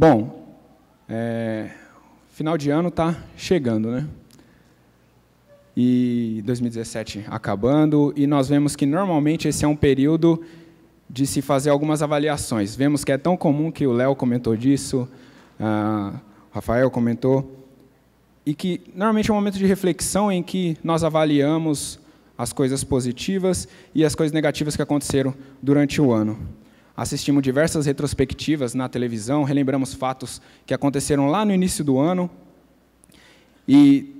Bom, final de ano está chegando, né? E 2017 acabando, e nós vemos que normalmente esse é um período de se fazer algumas avaliações. Vemos que é tão comum que o Léo comentou disso, o Rafael comentou, e que normalmente é um momento de reflexão em que nós avaliamos as coisas positivas e as coisas negativas que aconteceram durante o ano. Assistimos diversas retrospectivas na televisão, relembramos fatos que aconteceram lá no início do ano, e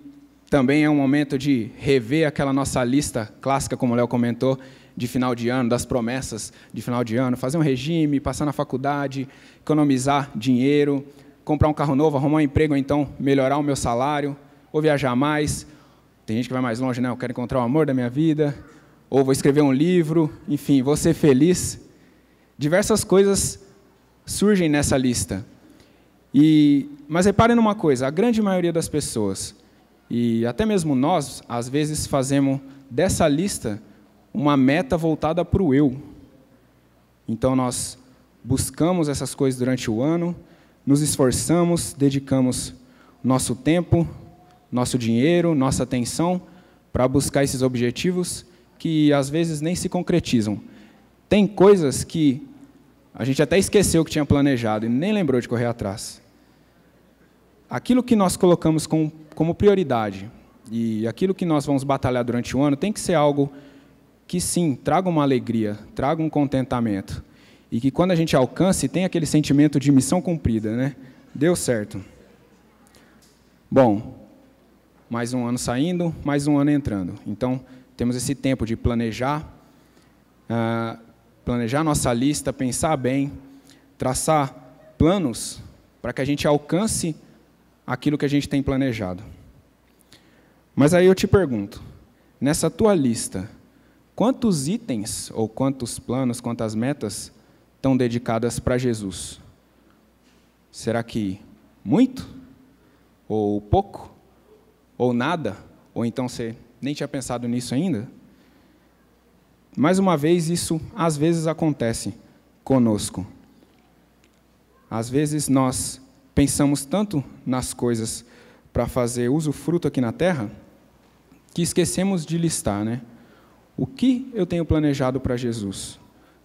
também é um momento de rever aquela nossa lista clássica, como o Léo comentou, de final de ano, das promessas de final de ano, fazer um regime, passar na faculdade, economizar dinheiro, comprar um carro novo, arrumar um emprego, ou então melhorar o meu salário, ou viajar mais. Tem gente que vai mais longe, né? Eu quero encontrar o amor da minha vida, ou vou escrever um livro, enfim, vou ser feliz. Diversas coisas surgem nessa lista. Mas reparem numa coisa, a grande maioria das pessoas, e até mesmo nós, às vezes fazemos dessa lista uma meta voltada para o eu. Então, nós buscamos essas coisas durante o ano, nos esforçamos, dedicamos nosso tempo, nosso dinheiro, nossa atenção para buscar esses objetivos que, às vezes, nem se concretizam. Tem coisas que a gente até esqueceu que tinha planejado e nem lembrou de correr atrás. Aquilo que nós colocamos como prioridade e aquilo que nós vamos batalhar durante o ano tem que ser algo que, sim, traga uma alegria, traga um contentamento. E que, quando a gente alcance, tenha aquele sentimento de missão cumprida, né? Deu certo. Bom, mais um ano saindo, mais um ano entrando. Então, temos esse tempo de planejar nossa lista, pensar bem, traçar planos para que a gente alcance aquilo que a gente tem planejado. Mas aí eu te pergunto, nessa tua lista, quantos itens, ou quantos planos, quantas metas estão dedicadas para Jesus? Será que muito? Ou pouco? Ou nada? Ou então você nem tinha pensado nisso ainda? Mais uma vez, isso às vezes acontece conosco. Às vezes nós pensamos tanto nas coisas para fazer usufruto aqui na Terra, que esquecemos de listar, né? O que eu tenho planejado para Jesus?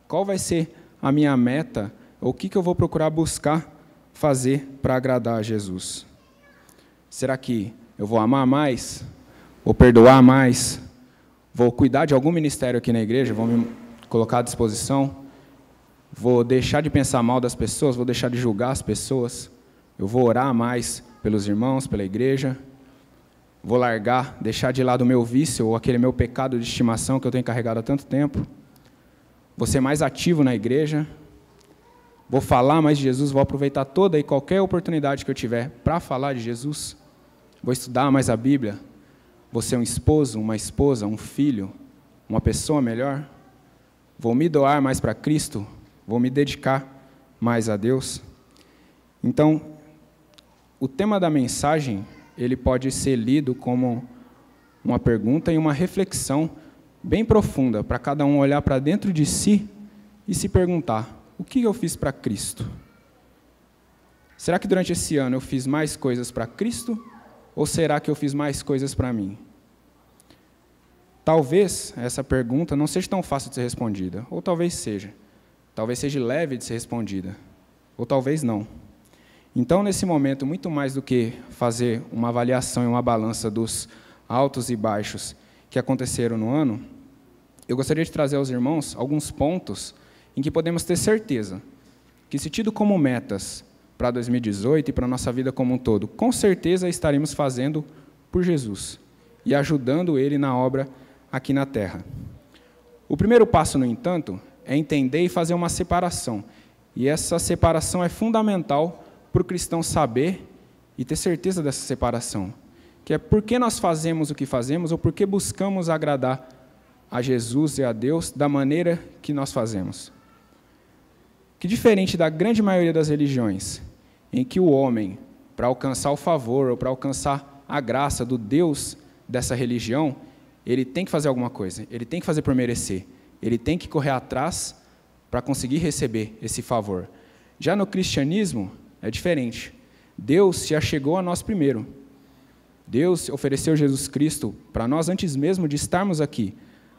Qual vai ser a minha meta? Ou o que eu vou procurar buscar fazer para agradar a Jesus? Será que eu vou amar mais? Vou perdoar mais? Vou cuidar de algum ministério aqui na igreja? Vou me colocar à disposição? Vou deixar de pensar mal das pessoas? Vou deixar de julgar as pessoas? Eu vou orar mais pelos irmãos, pela igreja? Vou largar, deixar de lado o meu vício ou aquele meu pecado de estimação que eu tenho carregado há tanto tempo? Vou ser mais ativo na igreja? Vou falar mais de Jesus? Vou aproveitar toda e qualquer oportunidade que eu tiver para falar de Jesus? Vou estudar mais a Bíblia? Vou ser um esposo, uma esposa, um filho, uma pessoa melhor? Vou me doar mais para Cristo? Vou me dedicar mais a Deus? Então, o tema da mensagem, ele pode ser lido como uma pergunta e uma reflexão bem profunda, para cada um olhar para dentro de si e se perguntar, o que eu fiz para Cristo? Será que durante esse ano eu fiz mais coisas para Cristo, ou será que eu fiz mais coisas para mim? Talvez essa pergunta não seja tão fácil de ser respondida, ou talvez seja. Talvez seja leve de ser respondida, ou talvez não. Então, nesse momento, muito mais do que fazer uma avaliação e uma balança dos altos e baixos que aconteceram no ano, eu gostaria de trazer aos irmãos alguns pontos em que podemos ter certeza que, se tido como metas para 2018 e para a nossa vida como um todo, com certeza estaremos fazendo por Jesus e ajudando Ele na obra aqui na Terra. O primeiro passo, no entanto, é entender e fazer uma separação. E essa separação é fundamental para o cristão saber e ter certeza dessa separação, que é por que nós fazemos o que fazemos ou por que buscamos agradar a Jesus e a Deus da maneira que nós fazemos. Que, diferente da grande maioria das religiões, em que o homem, para alcançar o favor ou para alcançar a graça do Deus dessa religião, ele tem que fazer alguma coisa, ele tem que fazer por merecer, ele tem que correr atrás para conseguir receber esse favor. Já no cristianismo, é diferente. Deus se achegou a nós primeiro. Deus ofereceu Jesus Cristo para nós antes mesmo de estarmos aqui,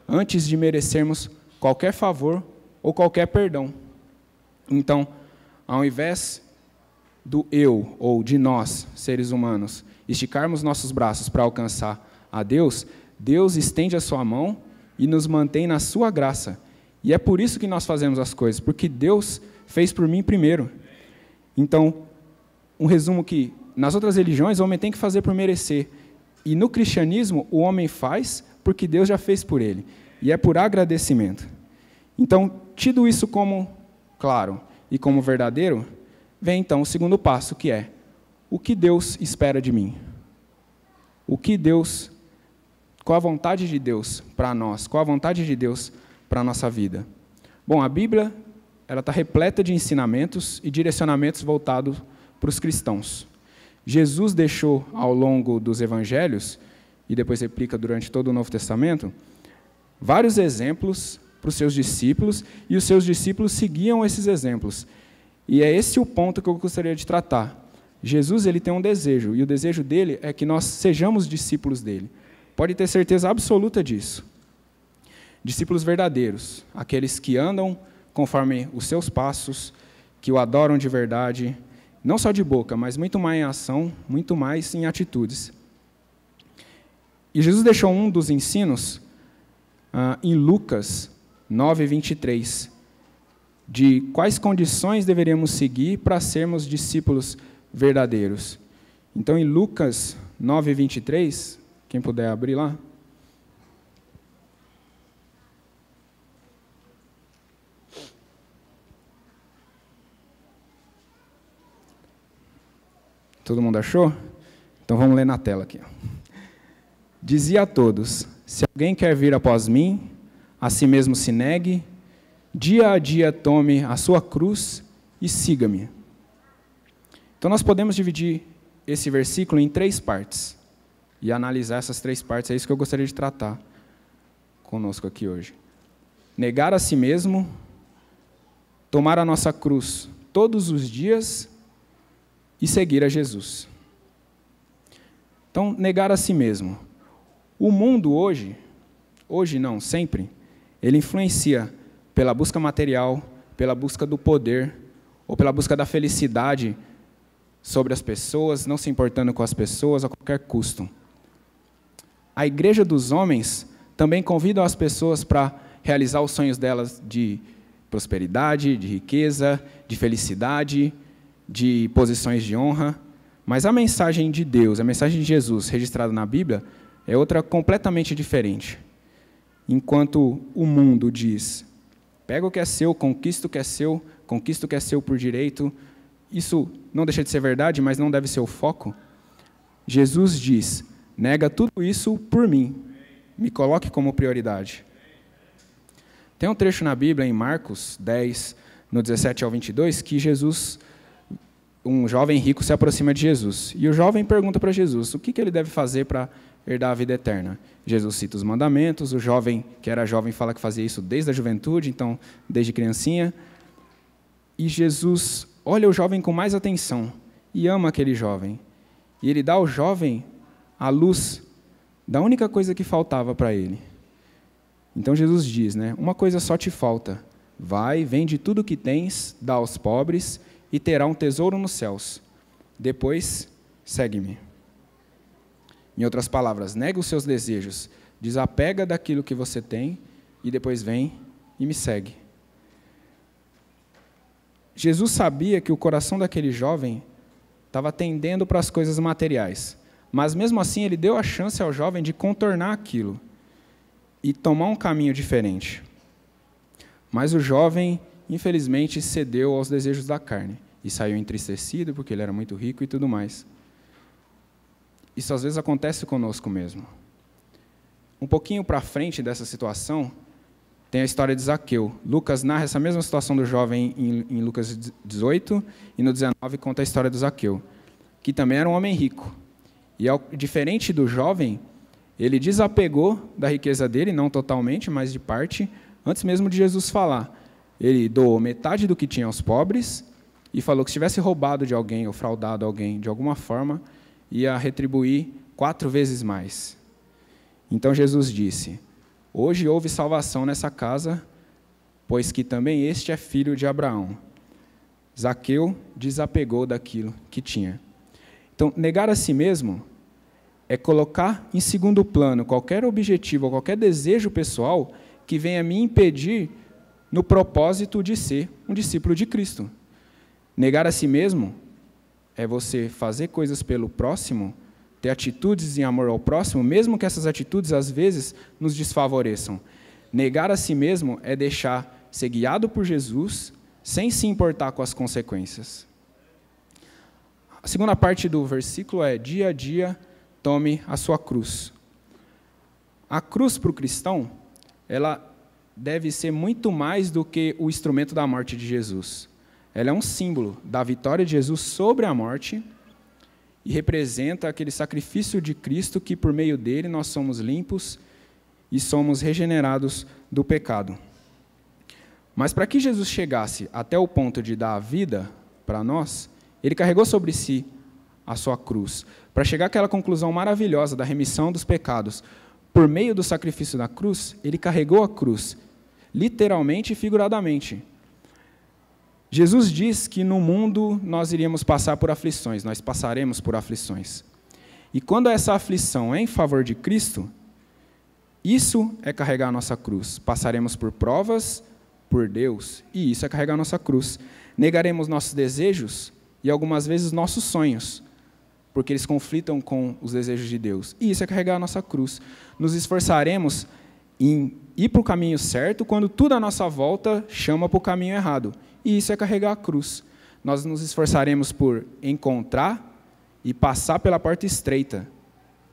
antes de merecermos qualquer favor ou qualquer perdão. Então, ao invés do eu ou de nós, seres humanos, esticarmos nossos braços para alcançar a Deus, Deus estende a sua mão e nos mantém na sua graça. E é por isso que nós fazemos as coisas, porque Deus fez por mim primeiro. Então, um resumo que nas outras religiões o homem tem que fazer por merecer. E no cristianismo o homem faz porque Deus já fez por ele. E é por agradecimento. Então, tido isso como claro e como verdadeiro, vem então o segundo passo, que é: o que Deus espera de mim? Qual a vontade de Deus para nós? Qual a vontade de Deus para a nossa vida? Bom, a Bíblia está repleta de ensinamentos e direcionamentos voltados para os cristãos. Jesus deixou ao longo dos evangelhos, e depois replica durante todo o Novo Testamento, vários exemplos para os seus discípulos, e os seus discípulos seguiam esses exemplos. E é esse o ponto que eu gostaria de tratar. Jesus ele tem um desejo, e o desejo dele é que nós sejamos discípulos dele. Pode ter certeza absoluta disso. Discípulos verdadeiros, aqueles que andam conforme os seus passos, que o adoram de verdade, não só de boca, mas muito mais em ação, muito mais em atitudes. E Jesus deixou um dos ensinos em Lucas 9:23, de quais condições deveríamos seguir para sermos discípulos verdadeiros. Então, em Lucas 9:23, quem puder abrir lá. Todo mundo achou? Então vamos ler na tela aqui. Dizia a todos: se alguém quer vir após mim, a si mesmo se negue, dia a dia tome a sua cruz e siga-me. Então nós podemos dividir esse versículo em 3 partes e analisar essas 3 partes. É isso que eu gostaria de tratar conosco aqui hoje. Negar a si mesmo, tomar a nossa cruz todos os dias e seguir a Jesus. Então, negar a si mesmo. O mundo hoje não, sempre, ele influencia pela busca material, pela busca do poder, ou pela busca da felicidade sobre as pessoas, não se importando com as pessoas a qualquer custo. A igreja dos homens também convida as pessoas para realizar os sonhos delas de prosperidade, de riqueza, de felicidade, de posições de honra, mas a mensagem de Deus, a mensagem de Jesus registrada na Bíblia é outra completamente diferente. Enquanto o mundo diz: pega o que é seu, conquista o que é seu por direito, isso não deixa de ser verdade, mas não deve ser o foco. Jesus diz: nega tudo isso por mim, me coloque como prioridade. Tem um trecho na Bíblia, em Marcos 10, no 17 ao 22, que um jovem rico se aproxima de Jesus. E o jovem pergunta para Jesus o que ele deve fazer para herdar a vida eterna. Jesus cita os mandamentos, o jovem, que era jovem, fala que fazia isso desde a juventude, então, desde criancinha. E Jesus olha o jovem com mais atenção e ama aquele jovem. E ele dá ao jovem a luz da única coisa que faltava para ele. Então Jesus diz, uma coisa só te falta. Vai, vende tudo o que tens, dá aos pobres e terá um tesouro nos céus. Depois, segue-me. Em outras palavras, nega os seus desejos, desapega daquilo que você tem e depois vem e me segue. Jesus sabia que o coração daquele jovem estava tendendo para as coisas materiais, mas mesmo assim ele deu a chance ao jovem de contornar aquilo e tomar um caminho diferente. Mas o jovem, infelizmente, cedeu aos desejos da carne e saiu entristecido porque ele era muito rico e tudo mais. Isso às vezes acontece conosco mesmo. Um pouquinho para frente dessa situação, tem a história de Zaqueu. Lucas narra essa mesma situação do jovem em Lucas 18, e no 19 conta a história do Zaqueu, que também era um homem rico. E diferente do jovem, ele desapegou da riqueza dele, não totalmente, mas de parte, antes mesmo de Jesus falar. Ele doou metade do que tinha aos pobres e falou que se tivesse roubado de alguém ou fraudado alguém de alguma forma, ia retribuir 4 vezes mais. Então Jesus disse: hoje houve salvação nessa casa, pois que também este é filho de Abraão. Zaqueu desapegou daquilo que tinha. Então, negar a si mesmo é colocar em segundo plano qualquer objetivo ou qualquer desejo pessoal que venha me impedir no propósito de ser um discípulo de Cristo. Negar a si mesmo é você fazer coisas pelo próximo, ter atitudes em amor ao próximo, mesmo que essas atitudes, às vezes, nos desfavoreçam. Negar a si mesmo é deixar ser guiado por Jesus, sem se importar com as consequências. A segunda parte do versículo é: dia a dia, tome a sua cruz. A cruz, para o cristão, ela deve ser muito mais do que o instrumento da morte de Jesus. Ela é um símbolo da vitória de Jesus sobre a morte e representa aquele sacrifício de Cristo que, por meio dele, nós somos limpos e somos regenerados do pecado. Mas para que Jesus chegasse até o ponto de dar a vida para nós, ele carregou sobre si a sua cruz. Para chegar àquela conclusão maravilhosa da remissão dos pecados, por meio do sacrifício da cruz, ele carregou a cruz, literalmente e figuradamente. Jesus diz que no mundo nós iríamos passar por aflições, nós passaremos por aflições. E quando essa aflição é em favor de Cristo, isso é carregar a nossa cruz. Passaremos por provas por Deus, e isso é carregar a nossa cruz. Negaremos nossos desejos e algumas vezes nossos sonhos, porque eles conflitam com os desejos de Deus. E isso é carregar a nossa cruz. Nos esforçaremos em ir para o caminho certo quando tudo à nossa volta chama para o caminho errado. E isso é carregar a cruz. Nós nos esforçaremos por encontrar e passar pela porta estreita,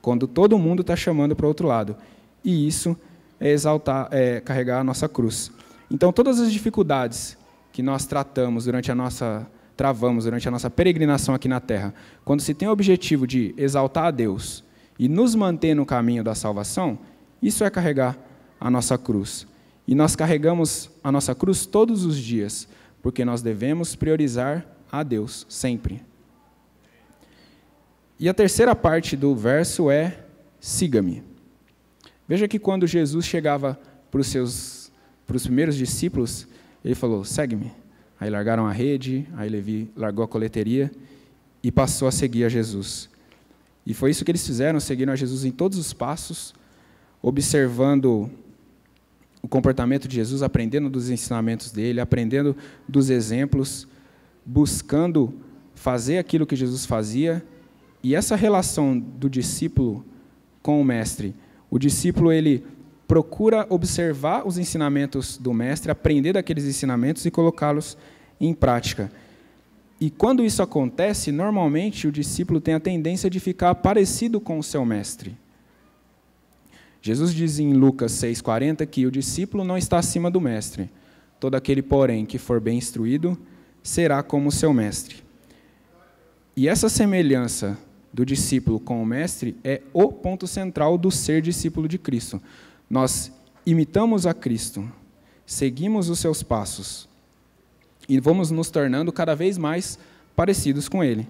quando todo mundo está chamando para o outro lado. E isso é carregar a nossa cruz. Então, todas as dificuldades que nós travamos durante a nossa peregrinação aqui na Terra, quando se tem o objetivo de exaltar a Deus e nos manter no caminho da salvação, isso é carregar a nossa cruz. E nós carregamos a nossa cruz todos os dias, porque nós devemos priorizar a Deus, sempre. E a terceira parte do verso é: siga-me. Veja que quando Jesus chegava para os primeiros discípulos, ele falou: segue-me. Aí largaram a rede, aí Levi largou a coleteria e passou a seguir a Jesus. E foi isso que eles fizeram, seguiram a Jesus em todos os passos, observando o comportamento de Jesus, aprendendo dos ensinamentos dele, aprendendo dos exemplos, buscando fazer aquilo que Jesus fazia. E essa relação do discípulo com o mestre, o discípulo ele procura observar os ensinamentos do mestre, aprender daqueles ensinamentos e colocá-los em prática. E quando isso acontece, normalmente o discípulo tem a tendência de ficar parecido com o seu mestre. Jesus diz em Lucas 6,40 que o discípulo não está acima do mestre. Todo aquele, porém, que for bem instruído, será como o seu mestre. E essa semelhança do discípulo com o mestre é o ponto central do ser discípulo de Cristo. Nós imitamos a Cristo, seguimos os seus passos e vamos nos tornando cada vez mais parecidos com Ele.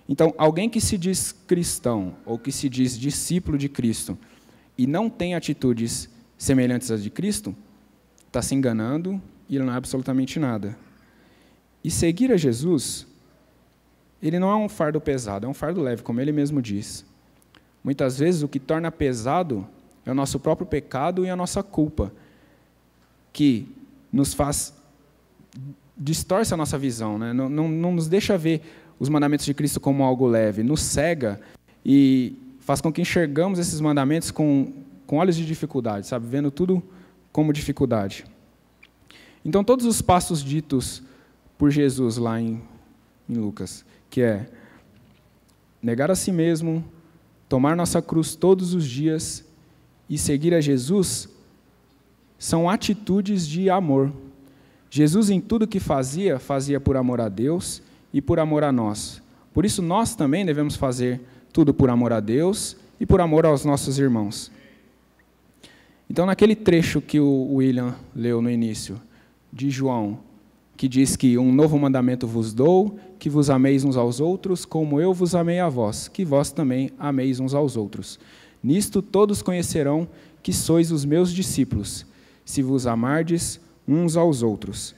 Então, alguém que se diz cristão ou que se diz discípulo de Cristo e não tem atitudes semelhantes às de Cristo, está se enganando e não é absolutamente nada. E seguir a Jesus, ele não é um fardo pesado, é um fardo leve, como ele mesmo diz. Muitas vezes o que torna pesado é o nosso próprio pecado e a nossa culpa, que nos faz, distorce a nossa visão, né? Não nos deixa ver os mandamentos de Cristo como algo leve, nos cega e faz com que enxergamos esses mandamentos com olhos de dificuldade, sabe? Vendo tudo como dificuldade. Então, todos os passos ditos por Jesus lá em Lucas, que é negar a si mesmo, tomar nossa cruz todos os dias e seguir a Jesus, são atitudes de amor. Jesus, em tudo que fazia, fazia por amor a Deus e por amor a nós. Por isso, nós também devemos fazer tudo por amor a Deus e por amor aos nossos irmãos. Então, naquele trecho que o William leu no início, de João que diz que um novo mandamento vos dou, que vos ameis uns aos outros, como eu vos amei a vós, que vós também ameis uns aos outros. Nisto todos conhecerão que sois os meus discípulos, se vos amardes uns aos outros.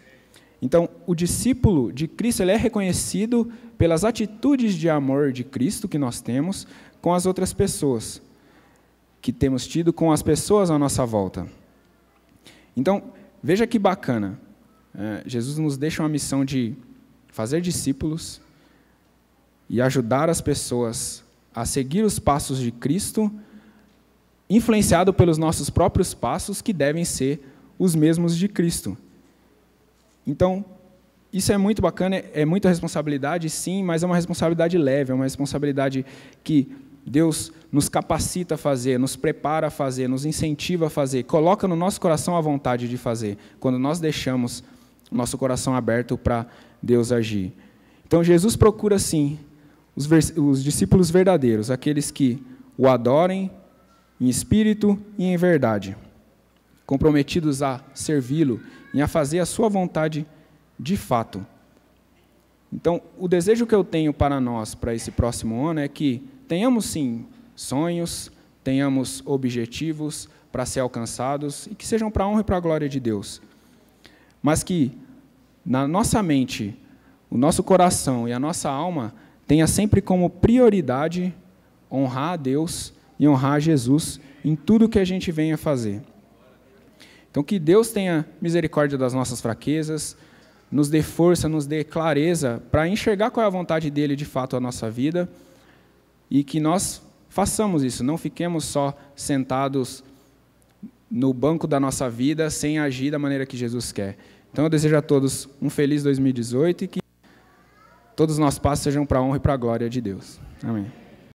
Então, o discípulo de Cristo ele é reconhecido pelas atitudes de amor de Cristo que nós temos com as outras pessoas, que temos tido com as pessoas à nossa volta. Então, veja que bacana. Jesus nos deixa uma missão de fazer discípulos e ajudar as pessoas a seguir os passos de Cristo, influenciado pelos nossos próprios passos, que devem ser os mesmos de Cristo. Então, isso é muito bacana, é muita responsabilidade, sim, mas é uma responsabilidade leve, é uma responsabilidade que Deus nos capacita a fazer, nos prepara a fazer, nos incentiva a fazer, coloca no nosso coração a vontade de fazer, quando nós deixamos o nosso coração aberto para Deus agir. Então, Jesus procura, sim, os discípulos verdadeiros, aqueles que o adorem em espírito e em verdade, comprometidos a servi-lo e a fazer a sua vontade de fato. Então, o desejo que eu tenho para nós, para esse próximo ano, é que tenhamos, sim, sonhos, tenhamos objetivos para ser alcançados e que sejam para a honra e para a glória de Deus. Mas que, na nossa mente, o nosso coração e a nossa alma tenha sempre como prioridade honrar a Deus e honrar a Jesus em tudo que a gente venha fazer. Então, que Deus tenha misericórdia das nossas fraquezas, nos dê força, nos dê clareza para enxergar qual é a vontade dEle de fato na nossa vida e que nós façamos isso, não fiquemos só sentados no banco da nossa vida sem agir da maneira que Jesus quer. Então, eu desejo a todos um feliz 2018 e que todos os nossos passos sejam para a honra e para a glória de Deus. Amém.